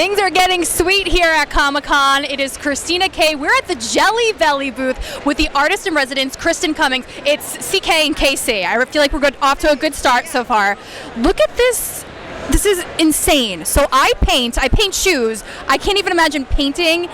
Things are getting sweet here at Comic-Con. It is Christina K. We're at the Jelly Belly booth with the artist in residence, Kristen Cummings. It's CK and KC. I feel like we're off to a good start so far. Look at this. This is insane. So I paint shoes. I can't even imagine painting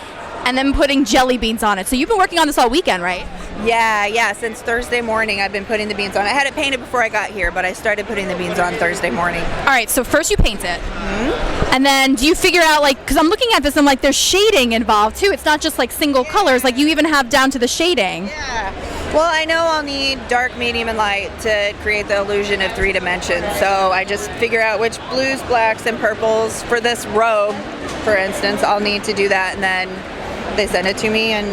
and then putting jelly beans on it. So you've been working on this all weekend, right? Yeah. Since Thursday morning, I've been putting the beans on. I had it painted before I got here, but I started putting the beans on Thursday morning. All right, so first you paint it. Mm-hmm. And then do you figure out, like, because I'm looking at this, I'm like, there's shading involved too. It's not just like single colors, like you even have down to the shading. Yeah. Well, I know I'll need dark, medium, and light to create the illusion of 3 dimensions. So I just figure out which blues, blacks, and purples for this robe, for instance, I'll need to do that, and then they send it to me, and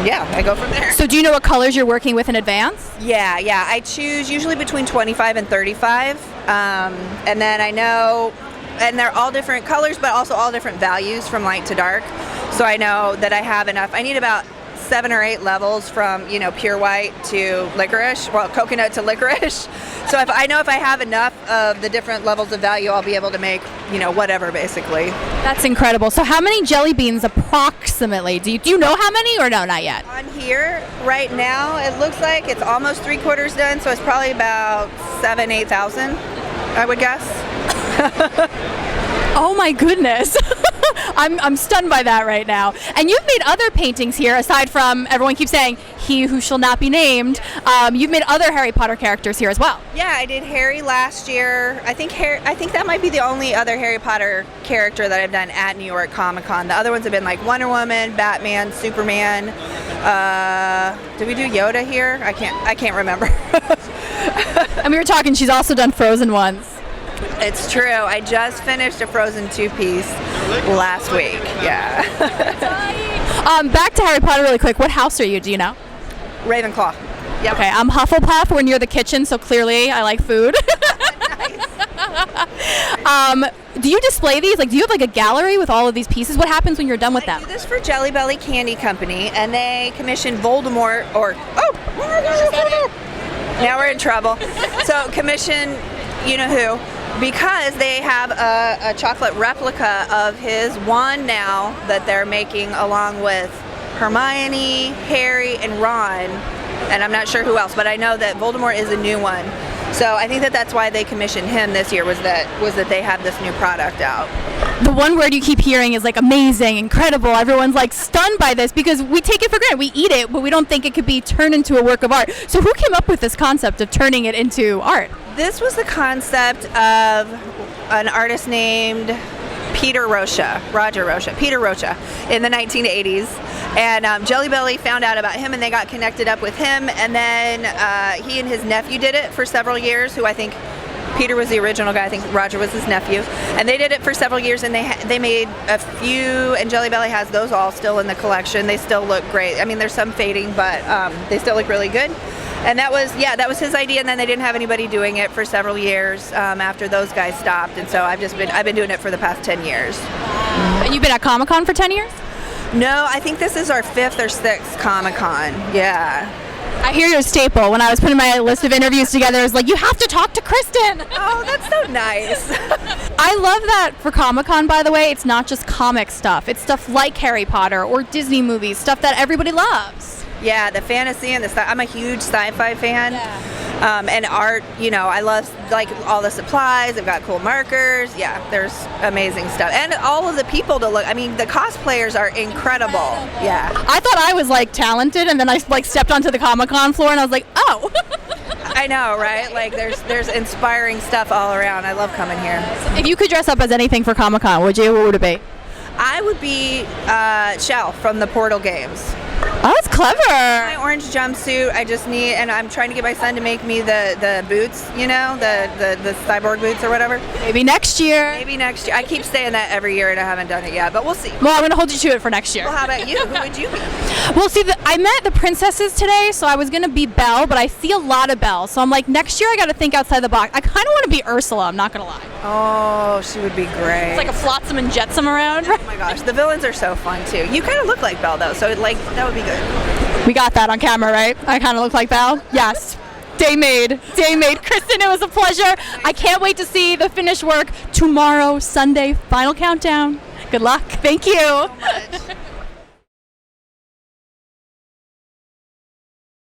yeah, I go from there. So do you know what colors you're working with in advance? Yeah. I choose usually between 25 and 35, and then I know, and they're all different colors, but also all different values from light to dark. So I know that I have enough. I need about 7 or 8 levels from, pure white to licorice, well, coconut to licorice. So if I have enough of the different levels of value, I'll be able to make, whatever, basically. That's incredible. So how many jelly beans approximately? Do you know how many, or no, not yet? On here, right now, it looks like it's almost 3/4 done, so it's probably about 8,000, I would guess. Oh my goodness. I'm stunned by that right now. And you've made other paintings here, aside from, everyone keeps saying, he who shall not be named. You've made other Harry Potter characters here as well. Yeah, I did Harry last year. I think that might be the only other Harry Potter character that I've done at New York Comic Con. The other ones have been like Wonder Woman, Batman, Superman. Did we do Yoda here? I can't remember. And we were talking, she's also done Frozen ones. It's true. I just finished a Frozen 2-piece last week. Yeah. Back to Harry Potter really quick. What house are you? Do you know? Ravenclaw. Yep. Okay, I'm Hufflepuff. We're near the kitchen, so clearly I like food. Nice. Do you display these? Like, do you have like a gallery with all of these pieces? What happens when you're done with them? I do this for Jelly Belly Candy Company, and they commission Voldemort now we're in trouble. So commission, who? Because they have a chocolate replica of his wand now that they're making along with Hermione, Harry, and Ron, and I'm not sure who else, but I know that Voldemort is a new one. So I think that's why they commissioned him this year, was that they have this new product out. The one word you keep hearing is like amazing, incredible. Everyone's like stunned by this because we take it for granted. We eat it, but we don't think it could be turned into a work of art. So who came up with this concept of turning it into art? This was the concept of an artist named Roger Rocha, in the 1980s. And Jelly Belly found out about him, and they got connected up with him. And then he and his nephew did it for several years, who I think Peter was the original guy. I think Roger was his nephew. And they did it for several years, and they made a few, and Jelly Belly has those all still in the collection. They still look great. I mean, there's some fading, but they still look really good. And that was his idea, and then they didn't have anybody doing it for several years after those guys stopped. And so I've been doing it for the past 10 years. And you've been at Comic-Con for 10 years? No, I think this is our 5th or 6th Comic-Con. Yeah. I hear you're a staple. When I was putting my list of interviews together, I was like, you have to talk to Kristen. Oh, that's so nice. I love that for Comic-Con, by the way, it's not just comic stuff. It's stuff like Harry Potter or Disney movies, stuff that everybody loves. Yeah, the fantasy and I'm a huge sci-fi fan. Yeah. And art, I love like all the supplies. They've got cool markers. Yeah, there's amazing stuff. And all of the people to look. I mean, the cosplayers are incredible. Yeah. I thought I was like talented, and then I like stepped onto the Comic-Con floor and I was like, oh. I know, right? Like there's inspiring stuff all around. I love coming here. If you could dress up as anything for Comic-Con, what would it be? I would be Shell from the Portal games. Oh, that's clever. My orange jumpsuit, I just need, and I'm trying to get my son to make me the boots, the cyborg boots or whatever. Maybe next year. I keep saying that every year and I haven't done it yet, but we'll see. Well, I'm going to hold you to it for next year. Well, how about you? Who would you be? Well, see, I met the princesses today, so I was going to be Belle, but I see a lot of Belle. So I'm like, next year I got to think outside the box. I kind of want to be Ursula, I'm not going to lie. Oh, she would be great. It's like a flotsam and jetsam around. Oh my gosh, the villains are so fun too. You kind of look like Belle though, so that would be good. We got that on camera, right? I kind of look like Belle? Yes. Day made. Kristen, it was a pleasure. I can't wait to see the finished work tomorrow, Sunday, final countdown. Good luck. Thank you. So much.